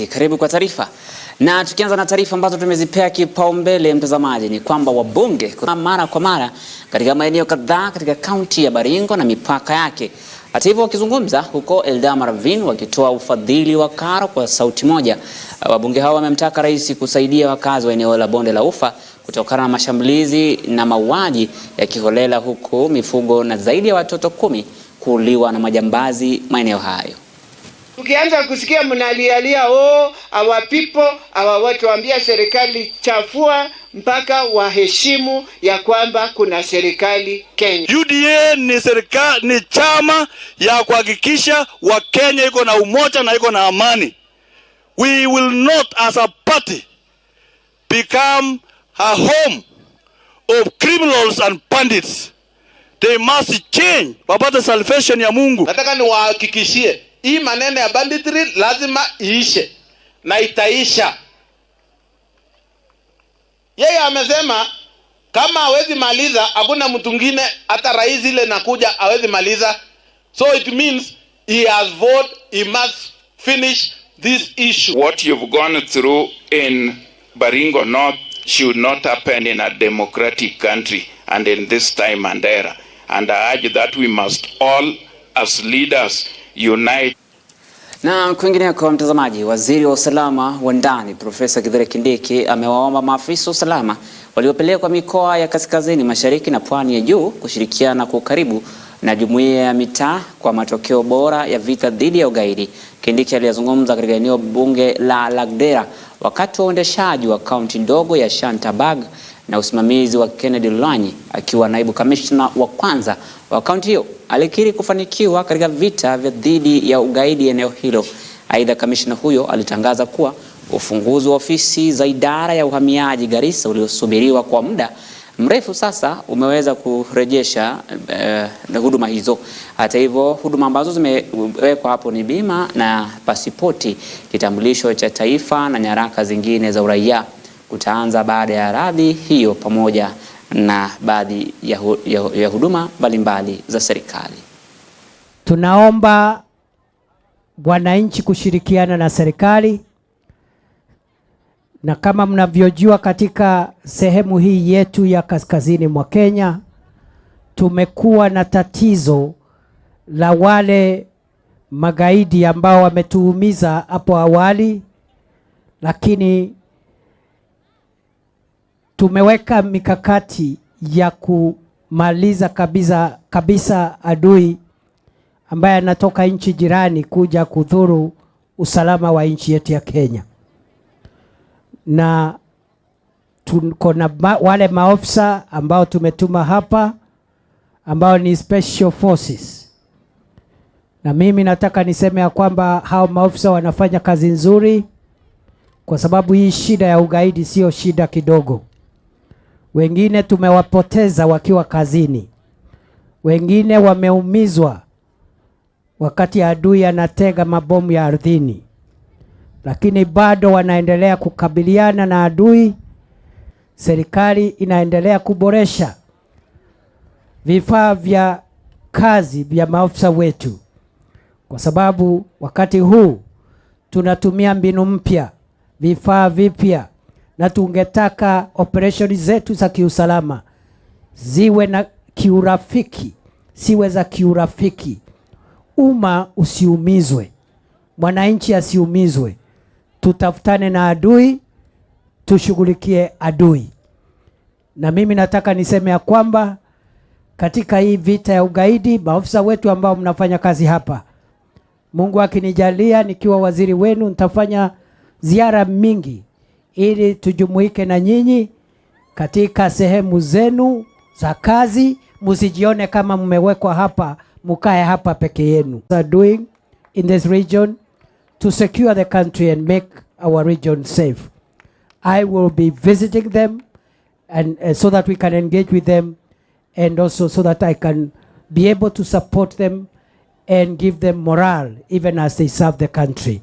Karibu kwa taarifa. Na tukianza na taarifa ambazo tumezipea kipaumbele mtazamaji, ni kwamba wabunge mara kwa mara katika maeneo kadhaa katika kaunti ya Baringo na mipaka yake. Hata hivyo, wakizungumza huko Eldama Ravine wakitoa ufadhili wa karo kwa sauti moja, wabunge hao wamemtaka rais kusaidia wakazi wa eneo la Bonde La Ufa kutokana na mashambulizi na mauaji ya kiholela, huku mifugo na zaidi ya watoto 10 kuuliwa na majambazi maeneo hayo. Ukianza kusikia mnalialia our people, our watu, ambia serikali chafua mpaka waheshimu ya kwamba kuna serikali Kenya. UDA ni serikali, ni chama ya kuhakikisha wa Kenya iko na umoja na iko na amani. We will not as a party become a home of criminals and bandits. They must change. Wapate salvation ya Mungu. Nataka niwahakikishie hii maneno ya banditry lazima iishe na itaisha. Yeye amesema kama hawezi maliza hakuna mtu mwingine, hata rais ile nakuja hawezi maliza. So it means he has voted, he must finish this issue. What you've gone through in Baringo North should not happen in a democratic country and in this time and era. And I urge that we must all as leaders unite. Na kwingineko mtazamaji, waziri wa usalama wa ndani Profesa Kithure Kindiki amewaomba maafisa usalama waliopelekwa mikoa ya kaskazini mashariki na pwani ya juu kushirikiana kwa karibu na jumuiya ya mitaa kwa matokeo bora ya vita dhidi ya ugaidi. Kindiki aliyazungumza katika eneo bunge la Lagdera wakati wa uendeshaji wa kaunti ndogo ya Shantabag na usimamizi wa Kennedy Lwanyi akiwa naibu kamishna wa kwanza wa kaunti hiyo. Alikiri kufanikiwa katika vita vya dhidi ya ugaidi eneo hilo. Aidha, kamishna huyo alitangaza kuwa ufunguzi wa ofisi za idara ya uhamiaji Garissa uliosubiriwa kwa muda mrefu sasa umeweza kurejesha huduma hizo. Hata hivyo, huduma ambazo zimewekwa hapo ni bima na pasipoti, kitambulisho cha taifa na nyaraka zingine za uraia. Kutaanza baada ya radhi hiyo pamoja na baadhi ya huduma mbalimbali za serikali. Tunaomba wananchi kushirikiana na serikali, na kama mnavyojua katika sehemu hii yetu ya kaskazini mwa Kenya tumekuwa na tatizo la wale magaidi ambao wametuumiza hapo awali, lakini tumeweka mikakati ya kumaliza kabisa adui ambaye anatoka nchi jirani kuja kudhuru usalama wa nchi yetu ya Kenya. Na tuko na wale maofisa ambao tumetuma hapa ambao ni special forces. Na mimi nataka niseme ya kwamba hao maofisa wanafanya kazi nzuri, kwa sababu hii shida ya ugaidi sio shida kidogo. Wengine tumewapoteza wakiwa kazini, wengine wameumizwa wakati adui anatega mabomu ya ardhini, lakini bado wanaendelea kukabiliana na adui. Serikali inaendelea kuboresha vifaa vya kazi vya maafisa wetu, kwa sababu wakati huu tunatumia mbinu mpya, vifaa vipya, na tungetaka operesheni zetu za kiusalama ziwe na kiurafiki, siwe za kiurafiki. Umma usiumizwe, mwananchi asiumizwe. Tutafutane na adui, tushughulikie adui. Na mimi nataka niseme ya kwamba katika hii vita ya ugaidi, maafisa wetu ambao mnafanya kazi hapa, Mungu akinijalia nikiwa waziri wenu nitafanya ziara mingi ili tujumuike na nyinyi katika sehemu zenu za kazi. Msijione kama mmewekwa hapa mukae hapa peke yenu. We are doing in this region to secure the country and make our region safe. I will be visiting them and so that we can engage with them, and also so that I can be able to support them and give them morale even as they serve the country.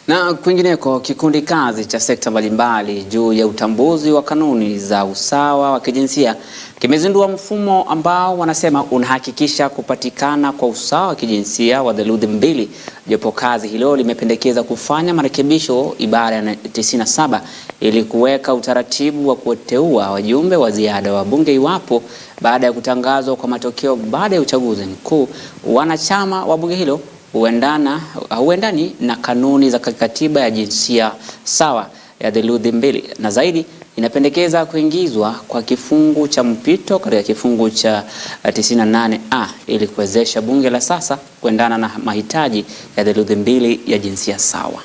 Na kwingineko, kikundi kazi cha sekta mbalimbali juu ya utambuzi wa kanuni za usawa wa kijinsia kimezindua mfumo ambao wanasema unahakikisha kupatikana kwa usawa wa kijinsia wa theluthi mbili. Jopo kazi hilo limependekeza kufanya marekebisho ibara ya 97 ili kuweka utaratibu wa kuteua wajumbe wa ziada wa bunge iwapo baada ya kutangazwa kwa matokeo baada ya uchaguzi mkuu wanachama wa bunge hilo hauendani na kanuni za katiba ya jinsia sawa ya theluthi mbili, na zaidi inapendekeza kuingizwa kwa kifungu cha mpito katika kifungu cha 98A ili kuwezesha bunge la sasa kuendana na mahitaji ya theluthi mbili ya jinsia sawa.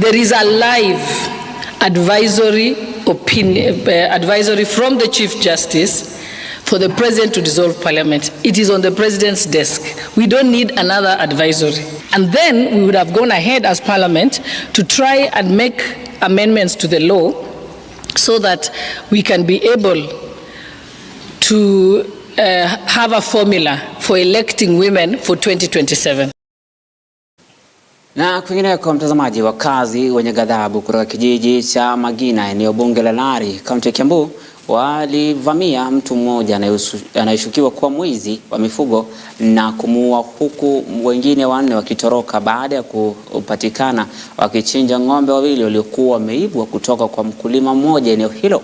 There is a live advisory from the Chief Justice for the President to dissolve Parliament. It is on the President's desk. We don't need another advisory. And then we would have gone ahead as Parliament to try and make amendments to the law so that we can be able to have a formula for electing women for 2027. Na kwingineko, mtazamaji, wakazi wenye ghadhabu kutoka kijiji cha Magina eneo bunge la Nari kaunti ya Kiambu walivamia mtu mmoja anayeshukiwa kuwa mwizi wa mifugo na kumuua, huku wengine 4 wakitoroka baada ya kupatikana wakichinja ng'ombe wawili waliokuwa wameibwa kutoka kwa mkulima mmoja eneo hilo.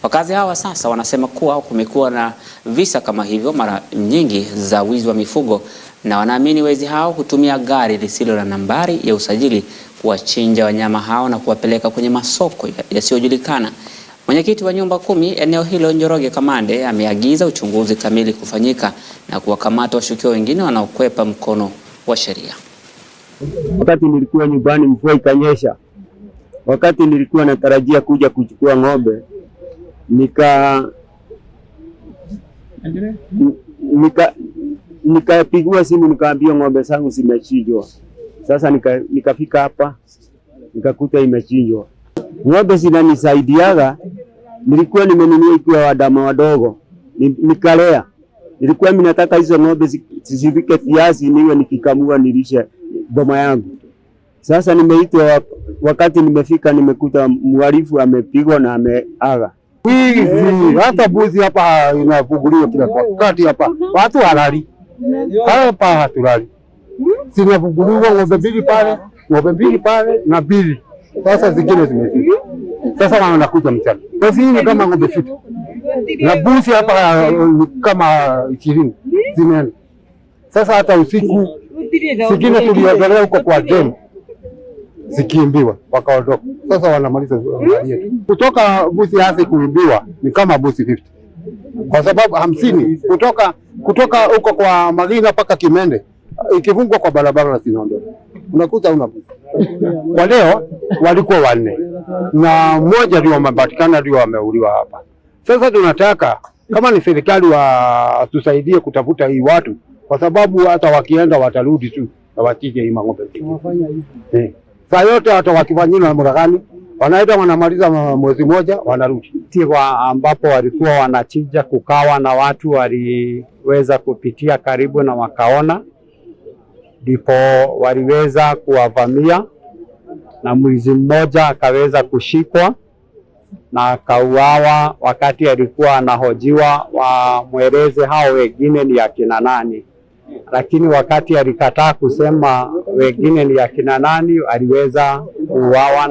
Wakazi hawa sasa wanasema kuwa kumekuwa na visa kama hivyo mara nyingi za wizi wa mifugo, na wanaamini wezi hao hutumia gari lisilo na nambari ya usajili kuwachinja wanyama hao na kuwapeleka kwenye masoko yasiyojulikana. Mwenyekiti wa nyumba 10 eneo hilo Njoroge Kamande ameagiza uchunguzi kamili kufanyika na kuwakamata washukiwa wengine wanaokwepa mkono wa sheria. Wakati nilikuwa nyumbani mvua ikanyesha, wakati nilikuwa natarajia kuja kuchukua ng'ombe, nikapigwa simu nikaambiwa ng'ombe zangu zimechinjwa. Sasa nikafika hapa nikakuta imechinjwa. Ng'ombe zinanisaidiaga, nilikuwa nimenunua ikiwa wadama wadogo, nikalea. Nilikuwa ninataka hizo ng'ombe zisifike kiasi niwe nikikamua nilishe boma yangu. Sasa nimeitwa, wakati nimefika nimekuta mhalifu amepigwa na ameaga. Hata mbuzi hapa inafunguliwa kila wakati hapa. Watu halali. Hapa hatulali. Zinafunguliwa ng'ombe mbili pale na mbili. Sasa zingine zimefika. Sasa wanakuja mchana. Basi ni kama ng'ombe 50. Na mbuzi hapa kama 20 zimeenda. Sasa hata usiku zingine tuliogelea huko kwa demu zikiimbiwa wakaondoka. Sasa wanamaliza yetu. Kutoka mbuzi hasi kuimbiwa ni kama mbuzi 50. Kwa sababu 50 kutoka huko kwa Magina mpaka Kimende ikifungwa kwa barabara na zinaondoka. Unakuta una mbuzi. Kwa leo walikuwa 4 na mmoja ndio amepatikana ndio ameuliwa hapa. Sasa tunataka kama ni serikali tusaidie kutafuta hii watu, kwa sababu hata wakienda watarudi tu na watije hii ng'ombe. Saa yote hata wakifanyia na muragani wanaenda wanamaliza mwezi mmoja wanarudi. Kwa ambapo walikuwa wanachinja kukawa na watu waliweza kupitia karibu na wakaona, ndipo waliweza kuwavamia na mwizi mmoja akaweza kushikwa na akauawa. Wakati alikuwa anahojiwa wamweleze hao wengine ni akina nani, lakini wakati alikataa kusema wengine ni akina nani, aliweza kuuawa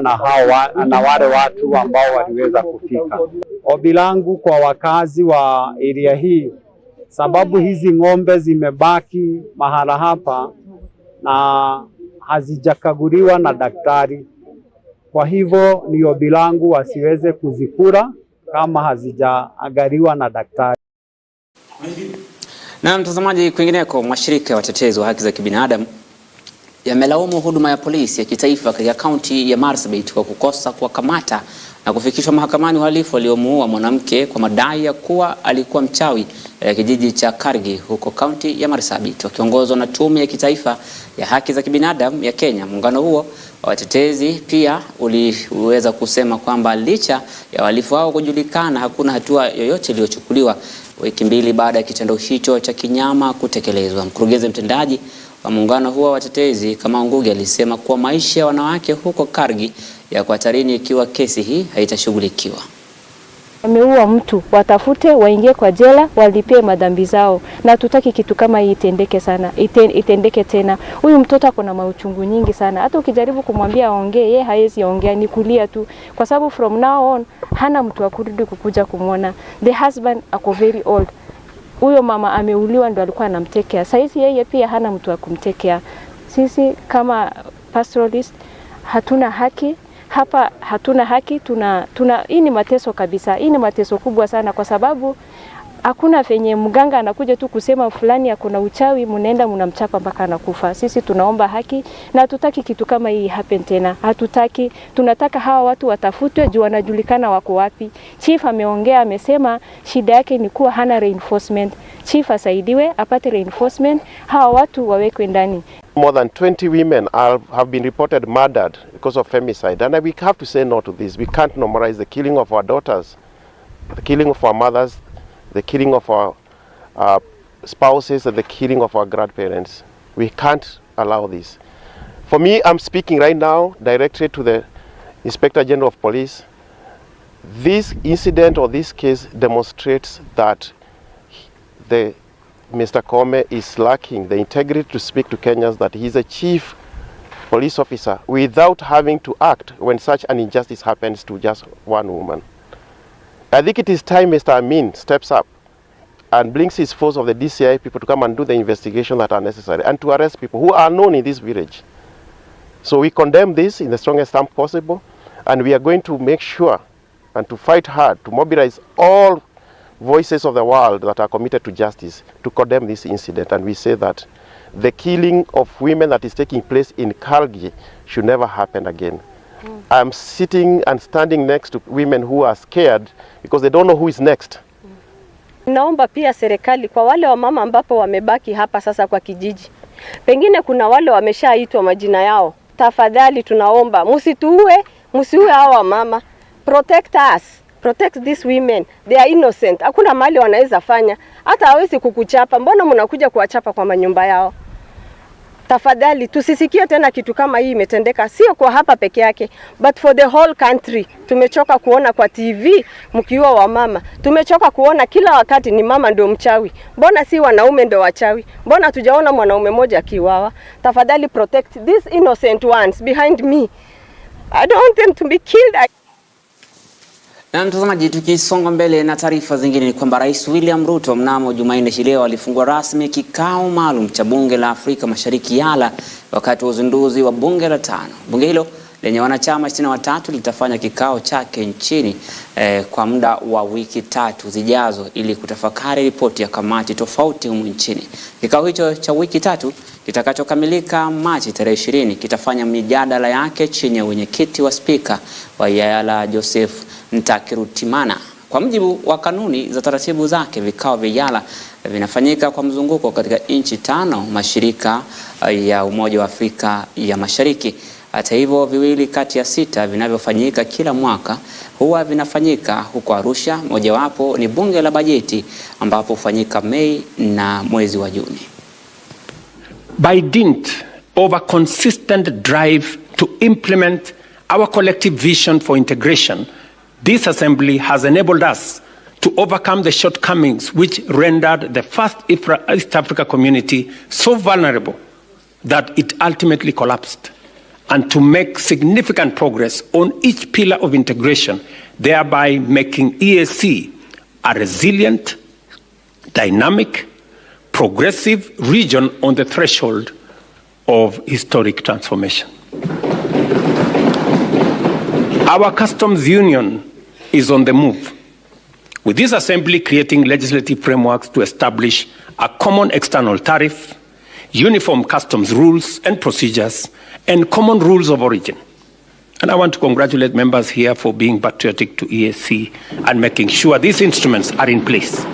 na wale watu ambao waliweza kufika. Ombi langu kwa wakazi wa area hii, sababu hizi ng'ombe zimebaki mahala hapa na hazijakaguliwa na daktari, kwa hivyo ni ombi langu wasiweze kuzikula kama hazijaangaliwa na daktari. Na mtazamaji, kwingineko, mashirika ya watetezi wa haki za kibinadamu yamelaumu huduma ya polisi ya kitaifa katika kaunti ya Marsabit kwa kukosa kuwakamata na kufikishwa mahakamani wahalifu waliomuua mwanamke kwa madai ya kuwa alikuwa mchawi kijiji cha Kargi huko kaunti ya Marsabit. Wakiongozwa na tume ya kitaifa ya haki za kibinadamu ya Kenya, muungano huo wa watetezi pia uliweza kusema kwamba licha ya wahalifu hao kujulikana, hakuna hatua yoyote iliyochukuliwa wiki mbili baada ya kitendo hicho cha kinyama kutekelezwa. Mkurugenzi mtendaji wa muungano huo wa watetezi kama Ngugi alisema kuwa maisha ya wanawake huko Kargi yako hatarini ikiwa kesi hii haitashughulikiwa. Wameua mtu, watafute, waingie kwa jela, walipie madhambi zao. Na tutaki kitu kama hii itendeke sana, itendeke tena. Huyu mtoto ako na mauchungu nyingi sana. Hata ukijaribu kumwambia aongee, yeye haezi ongea, ni kulia tu. Kwa sababu from now on hana mtu wa kurudi kukuja kumwona. The husband ako very old. Huyo mama ameuliwa ndo alikuwa anamtekea. Saizi yeye pia hana mtu wa kumtekea. Sisi kama pastoralist hatuna haki. Hapa hatuna haki, hii ni mateso kabisa. Hii ni mateso kubwa sana kwa sababu hakuna venye mganga anakuja tu kusema fulani akona uchawi, mnaenda mnamchapa mpaka anakufa. Sisi tunaomba haki na hatutaki kitu kama hii happen tena. Hatutaki, tunataka hawa watu watafutwe juu wanajulikana wako wapi. Chief ameongea, amesema shida yake ni kuwa hana reinforcement. Chief asaidiwe, apate reinforcement, hawa watu wawekwe ndani. More than 20 women have been reported murdered because of femicide, and we have to say no to this. We can't normalize the killing of our daughters, the killing of our mothers, the killing of our spouses, and the killing of our grandparents. We can't allow this. For me, I'm speaking right now directly to the Inspector General of Police. This incident or this case demonstrates that Mr. Kome is lacking the integrity to speak to Kenyans that he's a chief police officer without having to act when such an injustice happens to just one woman. I think it is time Mr. Amin steps up and brings his force of the DCI people to come and do the investigation that are necessary and to arrest people who are known in this village. So we condemn this in the strongest term possible, and we are going to make sure and to fight hard to mobilize all voices of the world that are committed to justice to condemn this incident. And we say that the killing of women that is taking place in Kargi should never happen again. I'm sitting and standing next to women who are scared because they don't know who is next. Naomba pia serikali kwa wale wa mama ambapo wamebaki hapa sasa kwa kijiji. Pengine kuna wale wameshaitwa majina yao. Tafadhali tunaomba msiue hawa mama. Protect us. Protect these women. They are innocent. Hakuna mali wanaweza fanya. Hata hawezi kukuchapa. Mbona mnakuja kuwachapa kwa manyumba yao? Tafadhali tusisikie tena kitu kama hii imetendeka, sio kwa hapa peke yake, but for the whole country. Tumechoka kuona kwa TV mkiua wa mama. Tumechoka kuona kila wakati ni mama ndio mchawi. Mbona si wanaume ndio wachawi? Mbona tujaona mwanaume mmoja akiuawa? Tafadhali protect these innocent ones behind me. I don't want them to be killed. Na mtazamaji, tukisonga mbele na taarifa zingine ni kwamba Rais William Ruto mnamo Jumanne leo alifungua rasmi kikao maalum cha Bunge la Afrika Mashariki Yala wakati wa uzinduzi wa Bunge la 5. Bunge hilo lenye wanachama 23 litafanya kikao chake nchini kwa muda wa wiki 3 zijazo ili kutafakari ripoti ya kamati tofauti humu nchini. Kikao hicho cha wiki 3 kitakachokamilika Machi 20 kitafanya mijadala yake chini ya wenyekiti wa spika wa Yala Joseph Ntakirutimana. Kwa mujibu wa kanuni za taratibu zake, vikao vya Yala vinafanyika kwa mzunguko katika nchi 5 mashirika ya Umoja wa Afrika ya Mashariki. Hata hivyo, 2 kati ya 6 vinavyofanyika kila mwaka huwa vinafanyika huko Arusha. Mojawapo ni bunge la bajeti ambapo hufanyika Mei na mwezi wa Juni. By dint of a consistent drive to implement our collective vision for integration, this assembly has enabled us to overcome the shortcomings which rendered the first East Africa community so vulnerable that it ultimately collapsed, and to make significant progress on each pillar of integration, thereby making EAC a resilient, dynamic, progressive region on the threshold of historic transformation. Our customs union is on the move, with this assembly creating legislative frameworks to establish a common external tariff, uniform customs rules and procedures, and common rules of origin. And I want to congratulate members here for being patriotic to EAC and making sure these instruments are in place.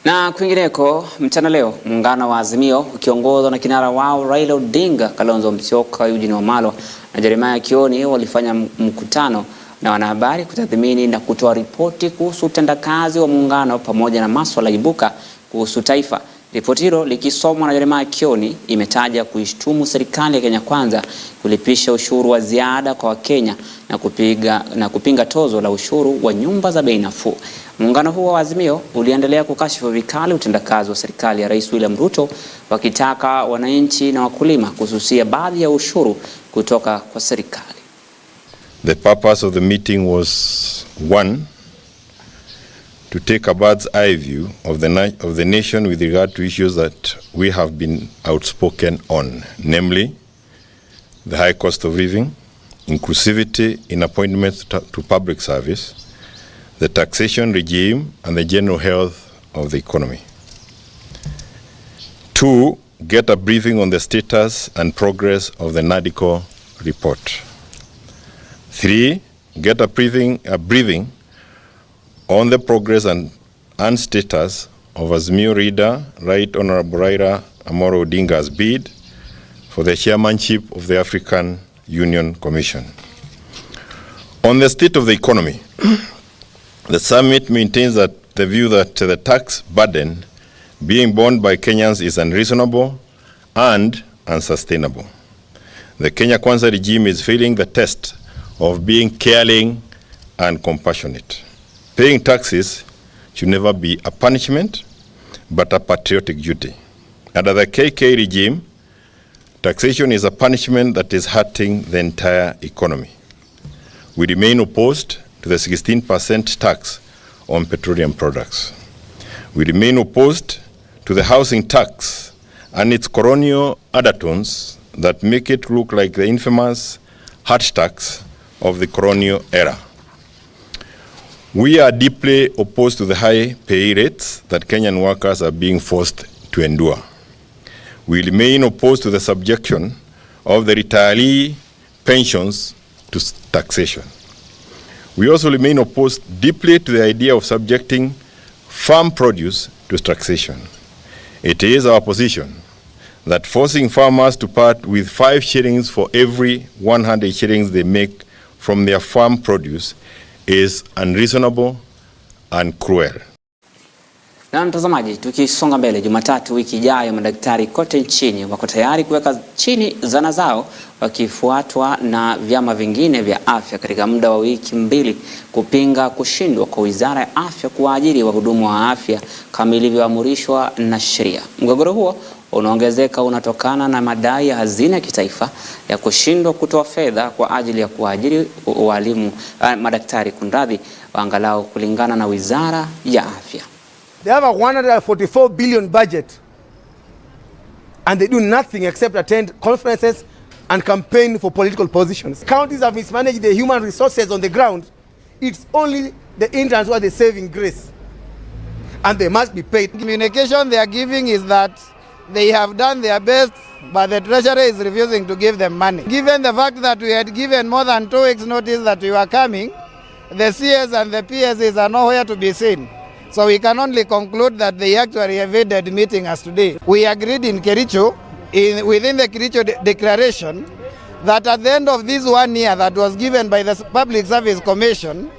Na kwingineko, mchana leo muungano wa Azimio ukiongozwa na kinara wao Raila Odinga, Kalonzo Musyoka, Eugene Wamalwa na Jeremiah Kioni walifanya mkutano na wanahabari kutathmini na kutoa ripoti kuhusu utendakazi wa muungano pamoja na masuala ibuka kuhusu taifa. Ripoti hilo likisomwa na Jeremiah Kioni imetaja kuishtumu serikali ya Kenya Kwanza kulipisha ushuru wa ziada kwa Wakenya na kupinga tozo la ushuru wa nyumba za bei nafuu. Muungano huo wa Azimio uliendelea kukashifu vikali utendakazi wa serikali ya Rais William Ruto, wakitaka wananchi na wakulima kususia baadhi ya ushuru kutoka kwa serikali. The purpose of the meeting was one, to take a bird's eye view of the nation with regard to issues that we have been outspoken on, namely the high cost of living, inclusivity in appointments to public service, the taxation regime, and the general health of the economy. 2, get a briefing on the status and progress of the NADCO report. 3, get a briefing on the progress and status of Azimio Leader Right Honorable Raila Amolo Odinga's bid for the chairmanship of the African Union Commission. On the state of the economy, the summit maintains that the view that the tax burden being borne by Kenyans is unreasonable and unsustainable. The Kenya Kwanza regime is failing the test of being caring and compassionate. Paying taxes should never be a punishment, but a patriotic duty. Under the KK regime, taxation is a punishment that is hurting the entire economy. We remain opposed to the 16% tax on petroleum products. We remain opposed to the housing tax and its colonial undertones that make it look like the infamous hut tax of the colonial era. We are deeply opposed to the high pay rates that Kenyan workers are being forced to endure. We remain opposed to the subjection of the retiree pensions to taxation. We also remain opposed deeply to the idea of subjecting farm produce to taxation. It is our position that forcing farmers to part with 5 shillings for every 100 shillings they make from their farm produce is unreasonable and cruel. Na mtazamaji, tukisonga mbele, Jumatatu wiki ijayo madaktari kote nchini wako tayari kuweka chini zana zao, wakifuatwa na vyama vingine vya afya katika muda wa wiki 2 kupinga kushindwa kwa Wizara ya Afya kuwaajiri wahudumu wa afya kama ilivyoamrishwa na sheria. Mgogoro huo unaongezeka unatokana na madai ya hazina ya kitaifa ya kushindwa kutoa fedha kwa ajili ya kuajiri walimu madaktari angalau kulingana na Wizara ya Afya. They have a 144 billion budget and they do nothing except attend conferences and campaign for political positions. Counties have mismanaged the human resources on the ground. It's only the interns who are the saving grace, and they must be paid. Communication they are giving is that they have done their best, but the treasury is refusing to give them money. Given the fact that we had given more than 2 weeks notice that we were coming, the CS and the PSs are nowhere to be seen. So we can only conclude that they actually evaded meeting us today. We agreed in Kericho, within the Kericho declaration, that at the end of this 1 year that was given by the Public Service Commission,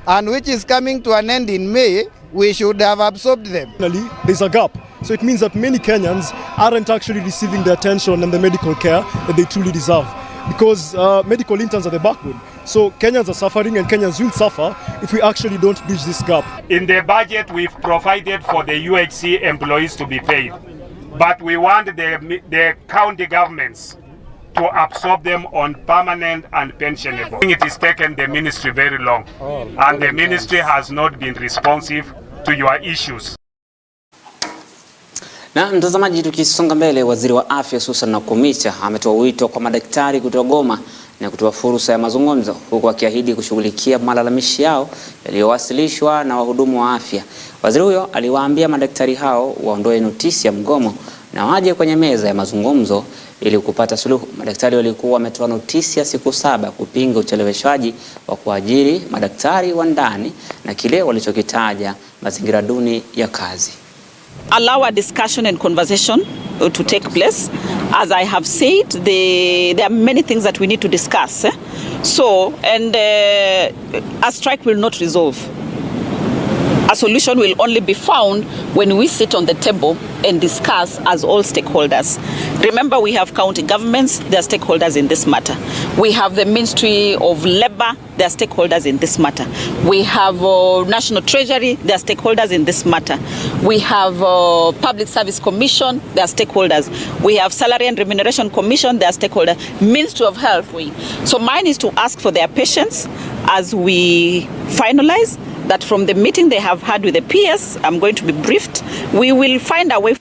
and which is coming to an end in May, we should have absorbed them. There's a gap. So it means that many Kenyans aren't actually receiving the attention and the medical care that they truly deserve, because medical interns are the backbone. So Kenyans are suffering, and Kenyans will suffer if we actually don't bridge this gap. In the budget, we've provided for the UHC employees to be paid, but we want the county governments to absorb them on permanent and pensionable. It has taken the ministry very long, and the ministry has not been responsive to your issues. Na mtazamaji, tukisonga mbele, Waziri wa Afya Susan Nakumicha ametoa wito kwa madaktari kutogoma na kutoa fursa ya mazungumzo, huku akiahidi kushughulikia malalamishi yao yaliyowasilishwa na wahudumu wa afya. Waziri huyo aliwaambia madaktari hao waondoe notisi ya mgomo na waje kwenye meza ya mazungumzo ili kupata suluhu. Madaktari walikuwa wametoa notisi ya siku 7 kupinga ucheleweshwaji wa kuajiri madaktari wa ndani na kile walichokitaja mazingira duni ya kazi. Allow a discussion and conversation to take place. As I have said, there are many things that we need to discuss. A strike will not resolve. A solution will only be found when we sit on the table and discuss as all stakeholders. Remember, we have county governments, they are stakeholders in this matter. We have the Ministry of Labour, they are stakeholders in this matter. We have National Treasury, they are stakeholders in this matter. We have Public Service Commission, they are stakeholders. We have Salary and Remuneration Commission, they are stakeholders. Ministry of Health. So mine is to ask for their patience as we finalize that from the meeting they have had with the PS, I'm going to be briefed, we will find a way.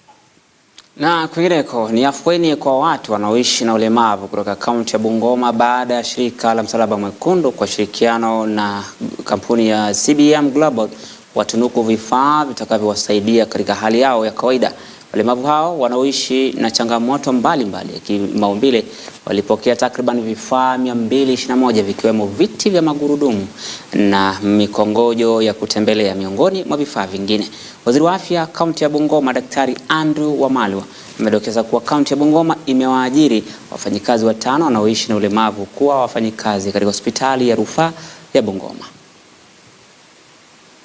Na kwingineko ni afueni kwa watu wanaoishi na ulemavu kutoka kaunti ya Bungoma baada ya shirika la Msalaba Mwekundu kwa shirikiano na kampuni ya CBM Global watunuku vifaa vitakavyowasaidia katika hali yao ya kawaida. Walemavu hao wanaoishi na changamoto mbalimbali ya kimaumbile walipokea takriban vifaa 221 vikiwemo viti vya magurudumu na mikongojo ya kutembelea miongoni mwa vifaa vingine. Waziri wa Afya kaunti ya Bungoma Daktari Andrew Wamalwa amedokeza kuwa kaunti ya Bungoma imewaajiri wafanyikazi 5 wanaoishi na ulemavu kuwa wafanyikazi katika hospitali ya rufaa ya Bungoma.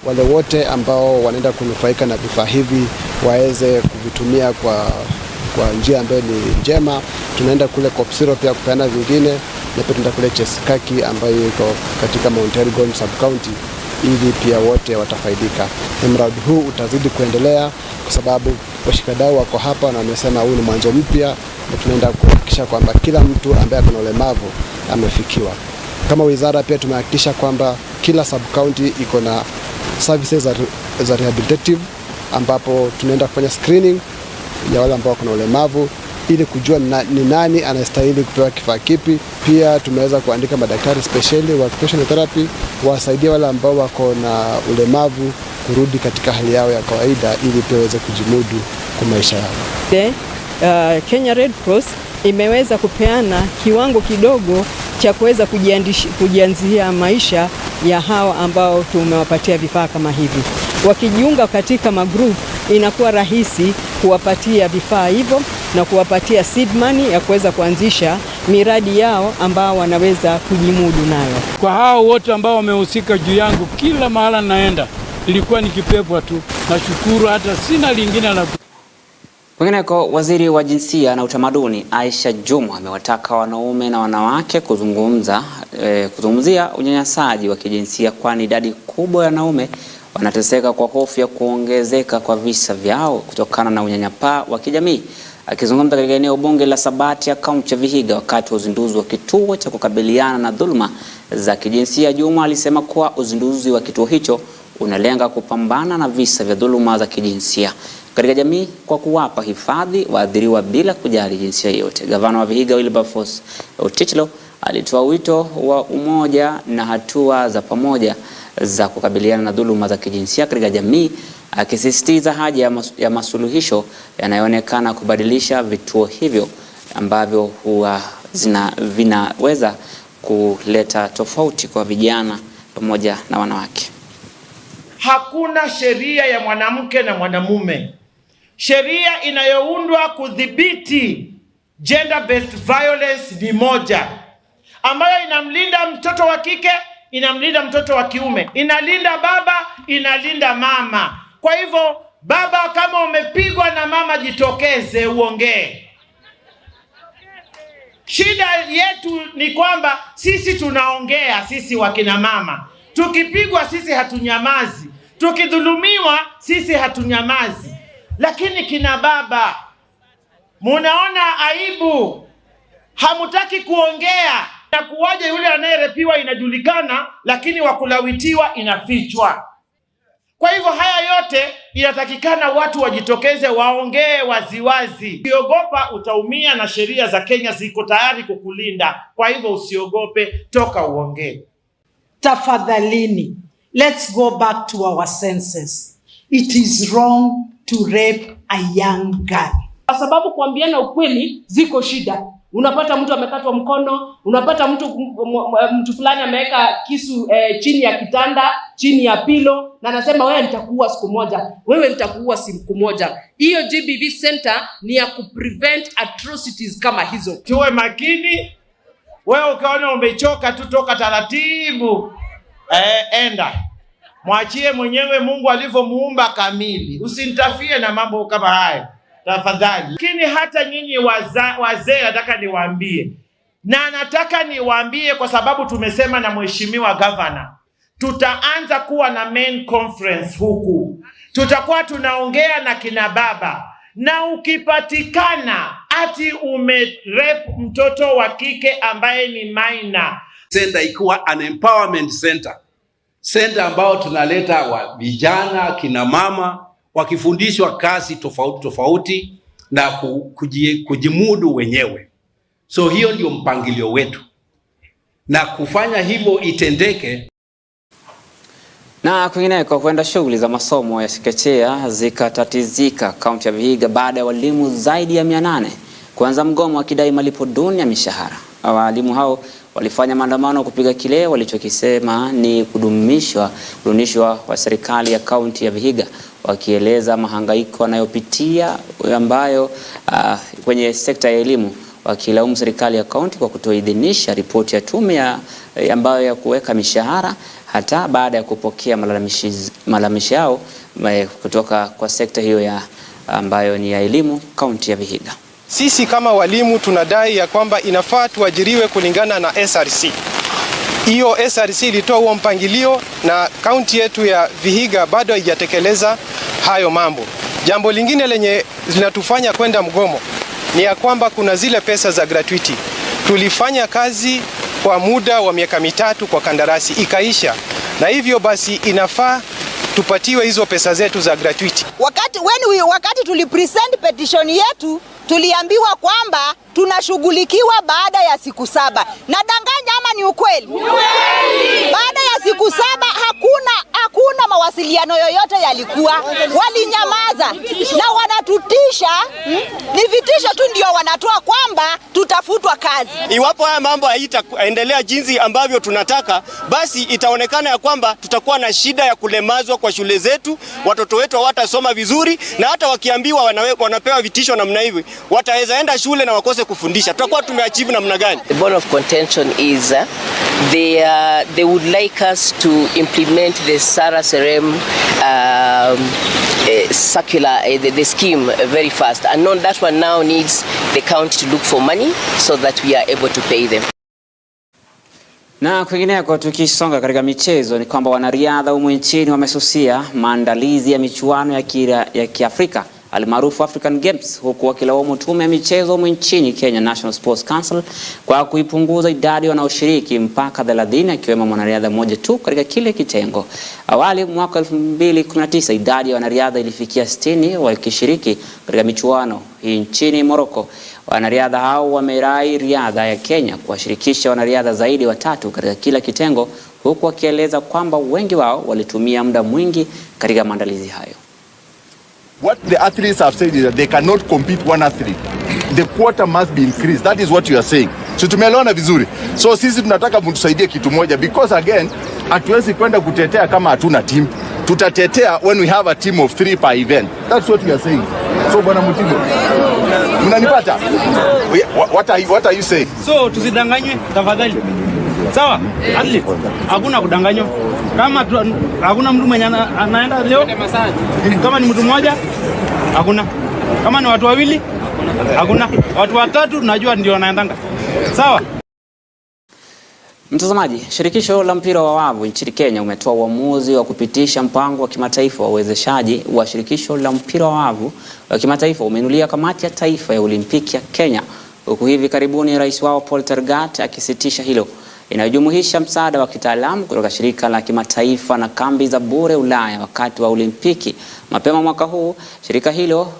Wale wote ambao wanaenda kunufaika na vifaa hivi waweze kuvitumia kwa njia ambayo ni njema. Tunaenda kule Kopsiro pia kupeana vingine, na pia tunaenda kule Chesikaki ambayo iko katika Mount Elgon sub county, ili pia wote watafaidika. Mradi huu utazidi kuendelea kwa sababu washikadau wako hapa na wamesema huu ni mwanzo mpya, na tunaenda kuhakikisha kwamba kila mtu ambaye ana ulemavu amefikiwa. Kama wizara pia tumehakikisha kwamba kila sub county iko na services za rehabilitative, ambapo tunaenda kufanya screening ya wale ambao kuna ulemavu ili kujua ni nani anastahili kupewa kifaa kipi. Pia tumeweza kuandika madaktari specially wa occupational therapy wasaidie wale ambao wako na ulemavu kurudi katika hali yao ya kawaida ili pia waweze kujimudu kwa maisha yao. Kenya Red Cross imeweza kupeana kiwango kidogo cha kuweza kujianzia maisha ya hawa ambao tumewapatia vifaa kama hivi. Wakijiunga katika magroup inakuwa rahisi kuwapatia vifaa hivyo na kuwapatia seed money ya kuweza kuanzisha miradi yao ambao wanaweza kujimudu nayo. Kwa hao wote ambao wamehusika juu yangu, kila mahala naenda ilikuwa nikipepwa tu. Nashukuru, hata sina lingine la. Kwingineko, waziri wa jinsia na utamaduni Aisha Juma amewataka wanaume na wanawake kuzungumzia unyanyasaji wa kijinsia, kwani idadi kubwa ya wanaume wanateseka kwa hofu ya kuongezeka kwa visa vyao kutokana na unyanyapaa wa kijamii. Akizungumza katika eneo bunge la Sabati ya kaunti ya Vihiga wakati wa uzinduzi wa kituo cha kukabiliana na dhuluma za kijinsia, Juma alisema kuwa uzinduzi wa kituo hicho unalenga kupambana na visa vya dhuluma za kijinsia katika jamii kwa kuwapa hifadhi waathiriwa bila kujali jinsia yote. Gavana wa Vihiga Wilberforce Otichlo alitoa wito wa umoja na hatua za pamoja za kukabiliana na dhuluma za kijinsia katika jamii, akisisitiza haja ya masuluhisho yanayoonekana kubadilisha vituo hivyo ambavyo huwa vinaweza kuleta tofauti kwa vijana pamoja na wanawake. Hakuna sheria ya mwanamke na mwanamume. Sheria inayoundwa kudhibiti gender based violence ni moja, ambayo inamlinda mtoto wa kike, inamlinda mtoto wa kiume, inalinda baba, inalinda mama. Kwa hivyo baba, kama umepigwa na mama, jitokeze uongee. Shida yetu ni kwamba sisi tunaongea, sisi wakina mama. Tukipigwa sisi hatunyamazi, tukidhulumiwa sisi hatunyamazi. Lakini kina baba, munaona aibu, hamutaki kuongea. Na kuwaje yule anayerepiwa inajulikana, lakini wakulawitiwa inafichwa. Kwa hivyo haya yote inatakikana watu wajitokeze, waongee waziwazi. Usiogopa utaumia, na sheria za Kenya ziko tayari kukulinda. Kwa hivyo usiogope, toka uongee. Tafadhalini, let's go back to our senses. It is wrong to rape a young girl. Kwa sababu kuambiana ukweli ziko shida. Unapata mtu amekatwa mkono, unapata mtu fulani ameweka kisu chini ya kitanda, chini ya pilo, na anasema wewe nitakuua siku moja, wewe nitakuua siku moja. Hiyo GBV center ni ya kuprevent atrocities kama hizo. Tuwe makini. Wewe ukaona umechoka tu, toka taratibu. Enda. Mwachie mwenyewe Mungu alivyomuumba kamili. Usinitafie na mambo kama hayo tafadhali. Lakini hata nyinyi wazee nataka niwaambie. Na nataka niwaambie kwa sababu tumesema na mheshimiwa governor. Tutaanza kuwa na main conference huku. Tutakuwa tunaongea na kina baba. Na ukipatikana ati umerep mtoto wa kike ambaye ni minor. Center ikuwa an empowerment center. Center ambao tunaleta vijana, kina mama, wakifundishwa kazi tofauti tofauti na kujimudu wenyewe. So hiyo ndio mpangilio wetu. Na kufanya hivyo itendeke. Na kwingineko, huenda shughuli za masomo ya chekechea zikatatizika kaunti ya Vihiga baada ya walimu zaidi ya 800 kuanza mgomo wakidai malipo duni ya mishahara. Walimu hao walifanya maandamano kupiga kile walichokisema ni kudumishwa kwa serikali ya kaunti ya Vihiga, wakieleza mahangaiko wanayopitia ambayo kwenye sekta ya elimu, wakilaumu serikali ya kaunti kwa kutoidhinisha ripoti ya tume ambayo ya kuweka mishahara hata baada ya kupokea malalamishi yao kutoka kwa sekta hiyo ya ambayo ni ya elimu kaunti ya Vihiga. Sisi kama walimu tunadai ya kwamba inafaa tuajiriwe kulingana na SRC. Hiyo SRC ilitoa huo mpangilio na kaunti yetu ya Vihiga bado haijatekeleza hayo mambo. Jambo lingine lenye linatufanya kwenda mgomo ni ya kwamba kuna zile pesa za gratuity. Tulifanya kazi kwa muda wa miaka 3 kwa kandarasi ikaisha, na hivyo basi inafaa tupatiwe hizo pesa zetu za gratuity. Wakati tulipresent petition yetu tuliambiwa kwamba tunashughulikiwa baada ya siku 7. Nadanganya ama ni ukweli? Baada ya siku 7 hakuna mawasiliano yoyote yalikuwa. Walinyamaza na wanatutisha. Ni vitisho tu ndio wanatoa kwamba tutafutwa kazi. Iwapo haya mambo haitaendelea jinsi ambavyo tunataka, basi itaonekana ya kwamba tutakuwa na shida ya kulemazwa kwa shule zetu, watoto wetu hawatasoma vizuri, na hata wakiambiwa wanapewa vitisho namna hivi, wataweza enda shule na wakose kufundisha. Tutakuwa tumeachieve namna gani? The bone of contention is they would like us to implement the SARA Serem circular, the scheme very fast, and on that one now needs the county to look for money so that we are able to pay them. Na kwingineko, tukisonga katika michezo, ni kwamba wanariadha humu nchini wamesusia maandalizi ya michuano ya Kiafrika almaarufu African Games, huku wakilaumu tume ya michezo humu nchini Kenya National Sports Council kwa kuipunguza idadi wanaoshiriki mpaka 30, akiwemo mwanariadha mmoja tu katika kile kitengo. Awali mwaka 2019 idadi ya wanariadha ilifikia 60 wakishiriki katika michuano hii nchini Morocco. Wanariadha hao wamerai riadha ya Kenya kuwashirikisha wanariadha zaidi 3 katika kila kitengo, huku wakieleza kwamba wengi wao walitumia muda mwingi katika maandalizi hayo. What the athletes have said is that they cannot compete one athlete. The quota must be increased. That is what you are saying. So tumeelewana vizuri. So sisi tunataka mtusaidie kitu moja, because again hatuwezi kwenda kutetea kama hatuna team. Tutatetea when we have a team of 3 per event. That's what we are saying. So bwana Mutigo, mnanipata? What are you saying? So tusidanganywe tafadhali. Sawa? Athlete, hakuna kudanganywa. Kama hakuna mtu mwenye anaenda leo, kama ni mtu mmoja hakuna, kama ni watu wawili hakuna, watu 3 tunajua ndio wanaendanga. Sawa? Mtazamaji, shirikisho la mpira wa wavu nchini Kenya umetoa uamuzi wa kupitisha mpango wa kimataifa wa uwezeshaji wa shirikisho la mpira wa wavu wa kimataifa umeinulia kamati ya taifa ya Olimpiki ya Kenya, huku hivi karibuni rais wao Paul Tergat akisitisha hilo, inayojumuisha msaada wa kitaalamu kutoka shirika la kimataifa na kambi za bure Ulaya wakati wa Olimpiki. Mapema mwaka huu, shirika hilo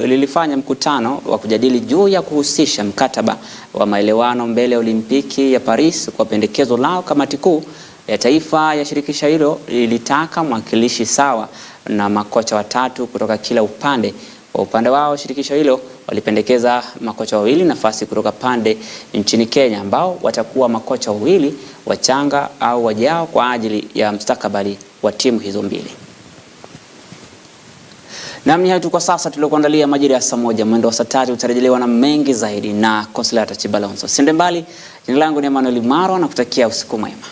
lilifanya mkutano wa kujadili juu ya kuhusisha mkataba wa maelewano mbele ya Olimpiki ya Paris. Kwa pendekezo lao, kamati kuu ya taifa ya shirikisho hilo ilitaka mwakilishi sawa na makocha 3 kutoka kila upande. Kwa upande wao, shirikisho hilo walipendekeza makocha 2 nafasi kutoka pande nchini Kenya, ambao watakuwa makocha 2 wachanga au wajao kwa ajili ya mustakabali wa timu hizo mbili. Namni hatu kwa sasa tuliokuandalia majira ya Saamoja. Mwendo wa saa 3 utarejelewa na mengi zaidi na Consolata Chibalonzo. Sinde mbali, jina langu ni Emmanuel Maro na kutakia usiku mwema.